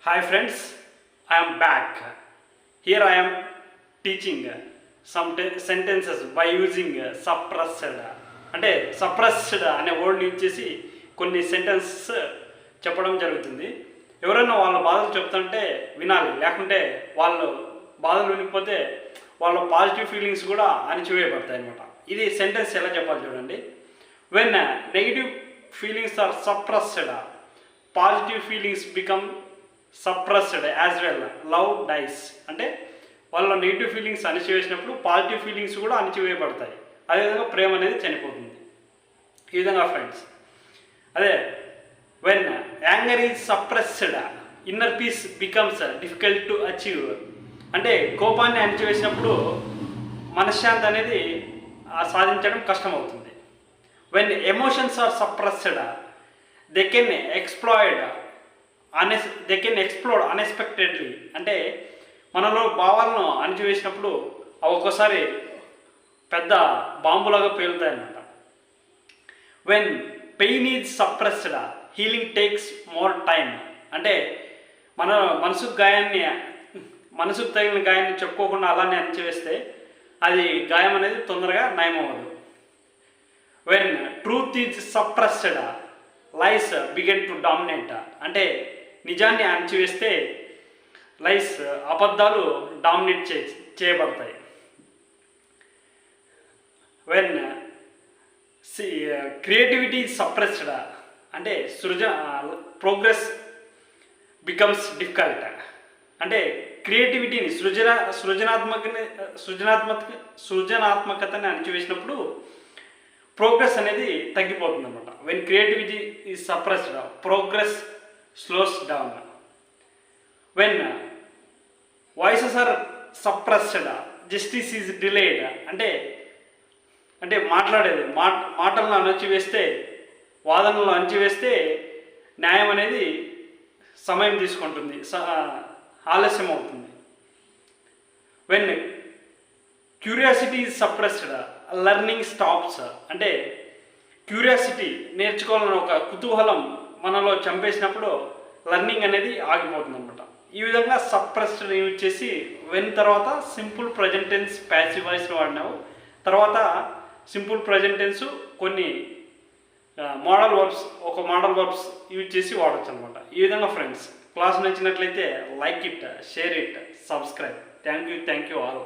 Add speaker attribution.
Speaker 1: Hi friends, I am back. Here I am teaching some sentences by using suppressed. అంటే suppressed అనే word use చేసి కొన్ని sentences చెప్పడం జరుగుతుంది. ఎవరైనా వాళ్ళ బాధలు చెప్తుంటే వినాలి, లేకుంటే వాళ్ళు బాధలు వినకపోతే వాళ్ళ పాజిటివ్ ఫీలింగ్స్ కూడా అణిచివేయబడతాయి అనమాట. ఇది సెంటెన్స్ ఎలా చెప్పాలి చూడండి. When negative feelings are suppressed, positive feelings become suppressed as well. Love dies అంటే వాళ్ళ నెగిటివ్ ఫీలింగ్స్ అణిచివేసినప్పుడు పాజిటివ్ ఫీలింగ్స్ కూడా అణిచివేయబడతాయి. అదేవిధంగా ప్రేమ అనేది చనిపోతుంది. ఈ విధంగా ఫ్రెండ్స్, అదే when anger is suppressed, inner peace becomes difficult to achieve. అంటే కోపాన్ని అణిచివేసినప్పుడు మనశ్శాంతి అనేది సాధించడం కష్టమవుతుంది. When emotions are suppressed, they can explode unexpectedly. అంటే మనలో భావాలను అణిచివేసినప్పుడు అవి ఒక్కోసారి పెద్ద బాంబులాగా పేలుతాయి అన్నమాట. When pain is suppressed, healing takes more time. అంటే మన మనసుకు తగిలిన గాయాన్ని చెప్పుకోకుండా అలానే అణిచివేస్తే అది గాయం అనేది తొందరగా నయమవ్వదు. When truth is suppressed, lies began to dominate. అంటే నిజాన్ని అణిచివేస్తే లైస్ అబద్ధాలు డామినేట్ చేయబడతాయి. వెన్ క్రియేటివిటీ సప్రెస్డ్, అంటే ప్రోగ్రెస్ బికమ్స్ డిఫికల్ట్. అంటే క్రియేటివిటీని సృజనాత్మకతని అణిచివేసినప్పుడు ప్రోగ్రెస్ అనేది తగ్గిపోతుంది అనమాట. When creativity is suppressed, progress slows down. When voices are suppressed, justice is delayed. అంటే మాటలను అణచివేస్తే, వాదనలను అణచివేస్తే న్యాయం అనేది సమయం తీసుకుంటుంది, ఆలస్యం అవుతుంది. When curiosity is suppressed, learning stops. అంటే క్యూరియాసిటీ, నేర్చుకోవాలని ఒక కుతూహలం మనలో చంపేసినప్పుడు లెర్నింగ్ అనేది ఆగిపోతుంది అనమాట. ఈ విధంగా సప్రెస్డ్ యూజ్ చేసి వెన్ తర్వాత సింపుల్ ప్రజెంట్ టెన్స్ ప్యాసివ్ వాయిస్ని వాడినావు, తర్వాత సింపుల్ ప్రజెంట్ టెన్స్ కొన్ని మోడల్ వర్బ్స్ యూజ్ చేసి వాడచ్చు అనమాట. ఈ విధంగా ఫ్రెండ్స్, క్లాస్ నచ్చినట్లయితే like it, share it, subscribe. Thank you all.